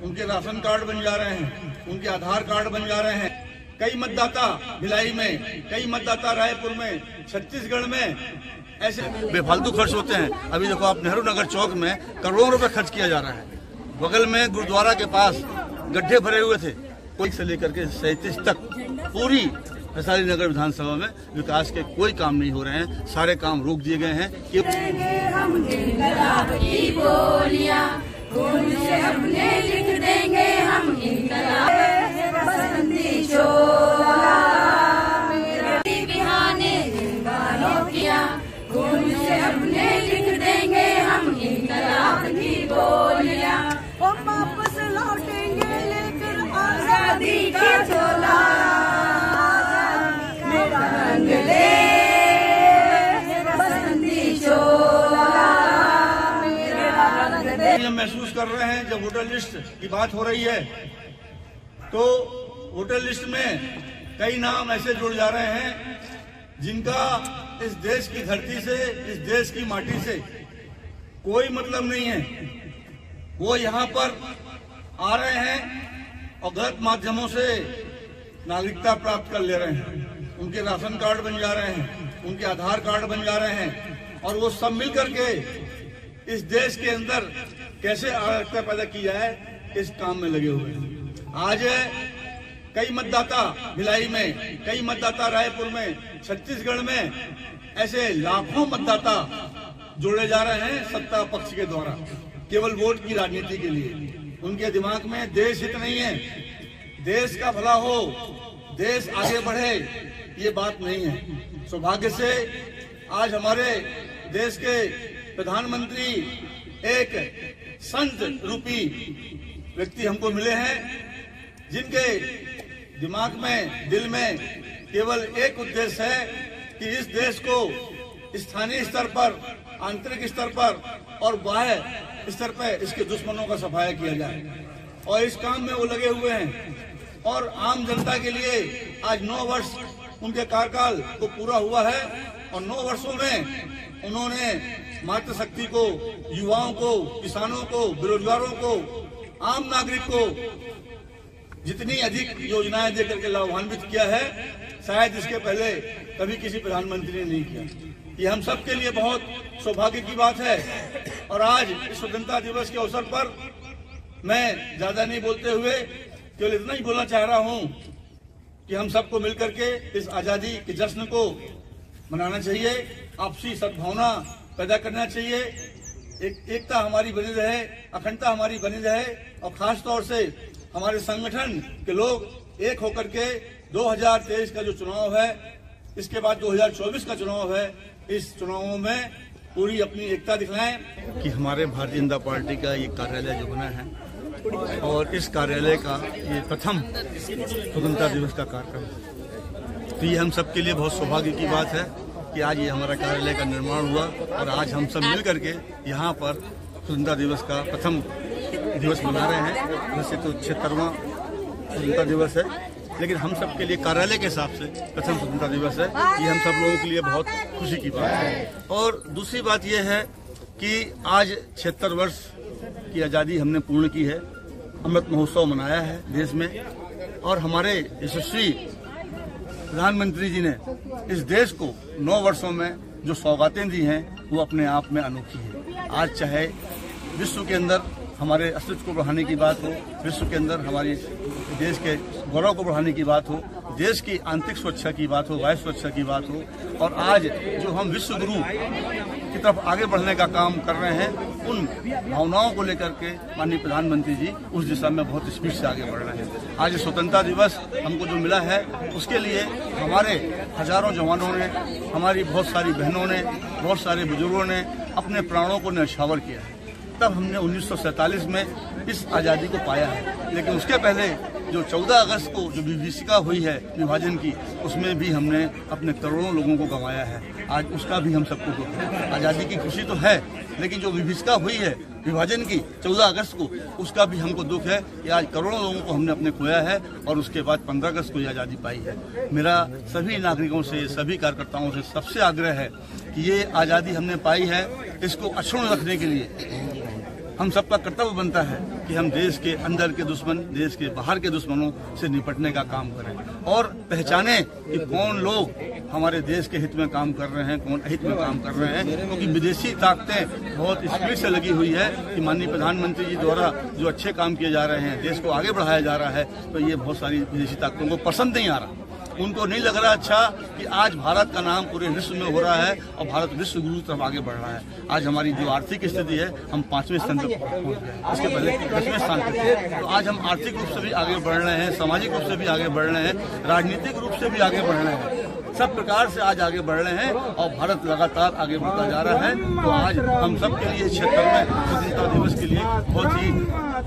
उनके ration card बन जा रहे हैं, उनके आधार कार्ड बन जा रहे हैं। कई मतदाता भिलाई में, कई मतदाता रायपुर में, छत्तीसगढ़ में ऐसे बेफालतू खर्च होते हैं। अभी देखो आप नेहरू नगर चौक में करोड़ों रुपए खर्च किया जा रहा है। बगल में गुरुद्वारा के पास गड्ढे भरे हुए थे। कोई से लेकर के 37 तक पूरी वैशाली नगर विधानसभा में विकास के कोई काम नहीं हो रहे हैं। सारे काम रोक दिए गए हैं। वापस लौटेंगे लेकर आजादी का झोला, मेरा रंग ले बसंती चोला, मेरा रंग दे। हम महसूस कर रहे हैं जब वोटर लिस्ट की बात हो रही है तो वोटर लिस्ट में कई नाम ऐसे जुड़ जा रहे हैं जिनका इस देश की धरती से, इस देश की माटी से कोई मतलब नहीं है। वो यहाँ पर आ रहे हैं और गलत माध्यमों से नागरिकता प्राप्त कर ले रहे हैं। उनके राशन कार्ड बन जा रहे हैं, उनके आधार कार्ड बन जा रहे हैं और वो सब मिल करके इस देश के अंदर कैसे अराजकता पैदा की जाए इस काम में लगे हुए हैं। आज कई मतदाता भिलाई में, कई मतदाता रायपुर में, छत्तीसगढ़ में ऐसे लाखों मतदाता जोड़े जा रहे हैं सत्ता पक्ष के द्वारा केवल वोट की राजनीति के लिए। उनके दिमाग में देश हित नहीं है, देश का भला हो, देश आगे बढ़े, ये बात नहीं है। सौभाग्य से आज हमारे देश के प्रधानमंत्री एक संत रूपी व्यक्ति हमको मिले हैं जिनके दिमाग में, दिल में केवल एक उद्देश्य है कि इस देश को स्थानीय स्तर पर, आंतरिक स्तर पर और बाह्य स्तर पर इसके दुश्मनों का सफाया किया जाए और इस काम में वो लगे हुए हैं। और आम जनता के लिए आज 9 वर्ष उनके कार्यकाल को पूरा हुआ है और 9 वर्षों में उन्होंने मातृशक्ति को, युवाओं को, किसानों को, बेरोजगारों को, आम नागरिक को जितनी अधिक योजनाएं देकर के लाभान्वित किया है शायद इसके पहले कभी किसी प्रधानमंत्री ने नहीं किया। ये हम सब के लिए बहुत सौभाग्य की बात है। और आज इस स्वतंत्रता दिवस के अवसर पर मैं ज्यादा नहीं बोलते हुए केवल इतना ही बोलना चाह रहा हूं कि हम सबको मिलकर के इस आजादी के जश्न को मनाना चाहिए, आपसी सद्भावना पैदा करना चाहिए, एकता हमारी बनी रहे, अखंडता हमारी बनी रहे और खास तौर से हमारे संगठन के लोग एक होकर के 2023 का जो चुनाव है, इसके बाद 2024 का चुनाव है, इस चुनावों में पूरी अपनी एकता दिखाएं। कि हमारे भारतीय जनता पार्टी का ये कार्यालय जो बना है और इस कार्यालय का ये प्रथम स्वतंत्रता दिवस का कार्यक्रम है, तो ये हम सबके लिए बहुत सौभाग्य की बात है कि आज ये हमारा कार्यालय का निर्माण हुआ और आज हम सब मिल करके यहाँ पर स्वतंत्रता दिवस का प्रथम दिवस मना रहे हैं। वैसे तो 76वां स्वतंत्रता दिवस है, लेकिन हम सब के लिए कार्यालय के हिसाब से प्रथम स्वतंत्रता दिवस है। ये हम सब लोगों के लिए बहुत खुशी की बात है। और दूसरी बात यह है कि आज 76 वर्ष की आज़ादी हमने पूर्ण की है, अमृत महोत्सव मनाया है देश में और हमारे यशस्वी प्रधानमंत्री जी ने इस देश को 9 वर्षों में जो सौगातें दी हैं वो अपने आप में अनोखी है। आज चाहे विश्व के अंदर हमारे अस्तित्व को बढ़ाने की बात हो, विश्व के अंदर हमारी देश के गौरव को बढ़ाने की बात हो, देश की आंतरिक सुरक्षा की बात हो, वायु सुरक्षा की बात हो, और आज जो हम विश्व गुरु की तरफ आगे बढ़ने का काम कर रहे हैं, उन भावनाओं को लेकर के माननीय प्रधानमंत्री जी उस दिशा में बहुत स्पीड से आगे बढ़ रहे हैं। आज स्वतंत्रता दिवस हमको जो मिला है उसके लिए हमारे हजारों जवानों ने, हमारी बहुत सारी बहनों ने, बहुत सारे बुजुर्गों ने अपने प्राणों को न्यौछावर किया है। तब हमने 1947 में इस आज़ादी को पाया है, लेकिन उसके पहले जो 14 अगस्त को जो विभीषिका हुई है विभाजन की, उसमें भी हमने अपने करोड़ों लोगों को गंवाया है। आज उसका भी हम सबको दुख है। आज़ादी की खुशी तो है, लेकिन जो विभीषिका हुई है विभाजन की 14 अगस्त को, उसका भी हमको दुख है कि आज करोड़ों लोगों को हमने अपने खोया है और उसके बाद 15 अगस्त को आज़ादी पाई है। मेरा सभी नागरिकों से, सभी कार्यकर्ताओं से सबसे आग्रह है कि ये आज़ादी हमने पाई है, इसको अक्षुण्ण रखने के लिए हम सबका कर्तव्य बनता है कि हम देश के अंदर के दुश्मन, देश के बाहर के दुश्मनों से निपटने का काम करें और पहचानें कि कौन लोग हमारे देश के हित में काम कर रहे हैं, कौन अहित में काम कर रहे हैं। क्योंकि विदेशी ताकतें बहुत स्पीड से लगी हुई है कि माननीय प्रधानमंत्री जी द्वारा जो अच्छे काम किए जा रहे हैं, देश को आगे बढ़ाया जा रहा है, तो ये बहुत सारी विदेशी ताकतों को पसंद नहीं आ रहा। उनको नहीं लग रहा अच्छा कि आज भारत का नाम पूरे विश्व में हो रहा है और भारत विश्व गुरु तरफ आगे बढ़ रहा है। आज हमारी जो आर्थिक स्थिति है, हम 5वें स्थान पर पहुंच गए, इसके पहले 10वें स्थान पर थे। तो आज हम आर्थिक रूप से भी आगे बढ़ रहे हैं, सामाजिक रूप से भी आगे बढ़ रहे हैं, राजनीतिक रूप से भी आगे बढ़ रहे हैं, सब प्रकार से आज आगे बढ़ रहे हैं और भारत लगातार आगे बढ़ता जा रहा है। तो आज हम सब के लिए इस क्षेत्र में स्वतंत्रता दिवस के लिए बहुत ही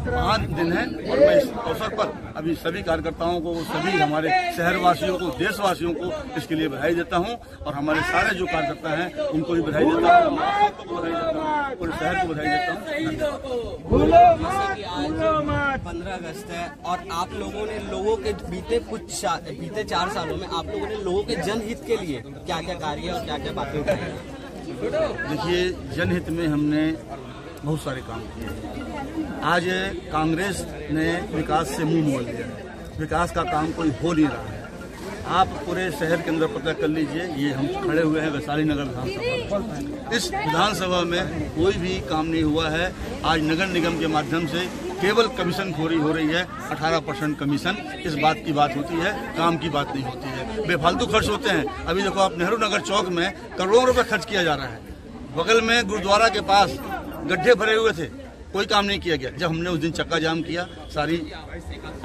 महान दिन है और मैं इस अवसर पर अभी सभी कार्यकर्ताओं को, सभी हमारे शहरवासियों को, देशवासियों को इसके लिए बधाई देता हूं और हमारे सारे जो कार्यकर्ता हैं उनको भी बधाई देता हूं, पूरे शहर को बधाई देता हूं। 15 अगस्त है और आप लोगों ने लोगों के बीते 4 सालों में आप लोगों ने लोगों के जनहित के लिए क्या क्या कार्य और क्या क्या बातें उठाई हैं? देखिए, जनहित में हमने बहुत सारे काम किए। आज कांग्रेस ने विकास से मुंह मोड़ लिया है, विकास का काम कोई हो नहीं रहा है। आप पूरे शहर के अंदर पता कर लीजिए, ये हम खड़े हुए हैं वैशाली नगर विधानसभा। इस विधानसभा में कोई भी काम नहीं हुआ है। आज नगर निगम के माध्यम से केवल कमीशन खोरी हो रही है, 18% कमीशन। इस बात की बात होती है, काम की बात नहीं होती है। बेफालतू खर्च होते हैं। अभी देखो आप नेहरू नगर चौक में करोड़ों रुपए खर्च किया जा रहा है। बगल में गुरुद्वारा के पास गड्ढे भरे हुए थे, कोई काम नहीं किया गया। जब हमने उस दिन चक्का जाम किया, सारी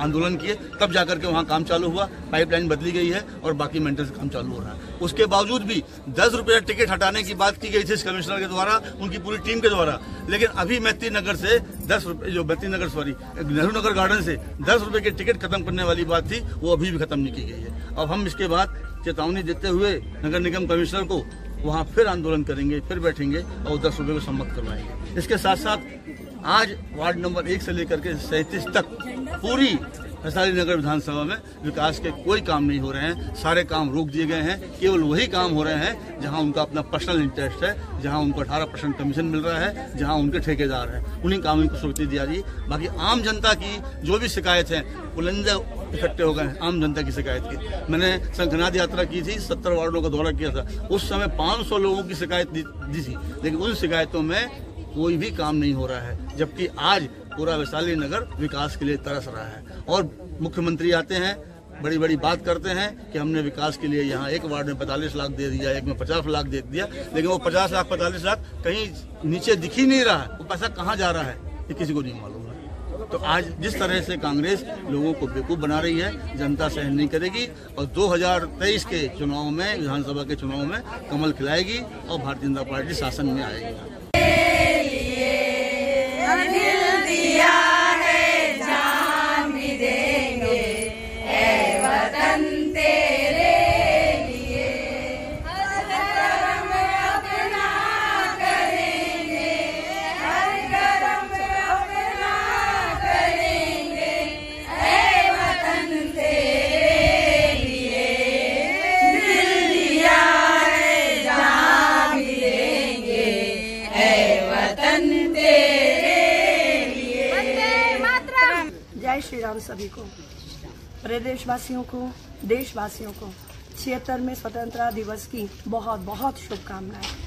आंदोलन किए, तब जाकर के वहाँ काम चालू हुआ, पाइपलाइन बदली गई है और बाकी मेंटेनेंस काम चालू हो रहा है। उसके बावजूद भी 10 रुपये टिकट हटाने की बात की गई थी इस कमिश्नर के द्वारा, उनकी पूरी टीम के द्वारा। लेकिन अभी मैत्री नगर से 10 रुपये, जो नेहरू नगर गार्डन से 10 रुपये की टिकट खत्म करने वाली बात थी, वो अभी भी खत्म नहीं की गई है। अब हम इसके बाद चेतावनी देते हुए नगर निगम कमिश्नर को वहाँ फिर आंदोलन करेंगे, फिर बैठेंगे और 10 रुपये को सम्मत करवाएंगे। इसके साथ साथ आज वार्ड नंबर 1 से लेकर के 37 तक पूरी वैशाली नगर विधानसभा में विकास के कोई काम नहीं हो रहे हैं। सारे काम रोक दिए गए हैं। केवल वही काम हो रहे हैं जहां उनका अपना पर्सनल इंटरेस्ट है, जहां उनको 18% कमीशन मिल रहा है, जहां उनके ठेकेदार हैं, उन्हीं कामों को स्वीकृति दी जा रही है। बाकी आम जनता की जो भी शिकायत है, बुलंदे इकट्ठे हो गए हैं आम जनता की शिकायत की। मैंने शंखनाद यात्रा की थी, 70 वार्डों का दौरा किया था। उस समय 500 लोगों की शिकायत दी थी, लेकिन उन शिकायतों में कोई भी काम नहीं हो रहा है। जबकि आज पूरा वैशाली नगर विकास के लिए तरस रहा है और मुख्यमंत्री आते हैं, बड़ी बड़ी बात करते हैं कि हमने विकास के लिए यहाँ एक वार्ड में 45 लाख दे दिया, एक में 50 लाख दे दिया, लेकिन वो 50 लाख 45 लाख कहीं नीचे दिख ही नहीं रहा है। वो पैसा कहाँ जा रहा है ये किसी को नहीं मालूम है। तो आज जिस तरह से कांग्रेस लोगों को बेवकूफ़ बना रही है, जनता सहन नहीं करेगी और 2023 के चुनाव में, विधानसभा के चुनाव में कमल खिलाएगी और भारतीय जनता पार्टी शासन में आएगी। जय श्री राम। सभी को, प्रदेशवासियों को, देशवासियों को 76वें स्वतंत्रता दिवस की बहुत बहुत शुभकामनाएं।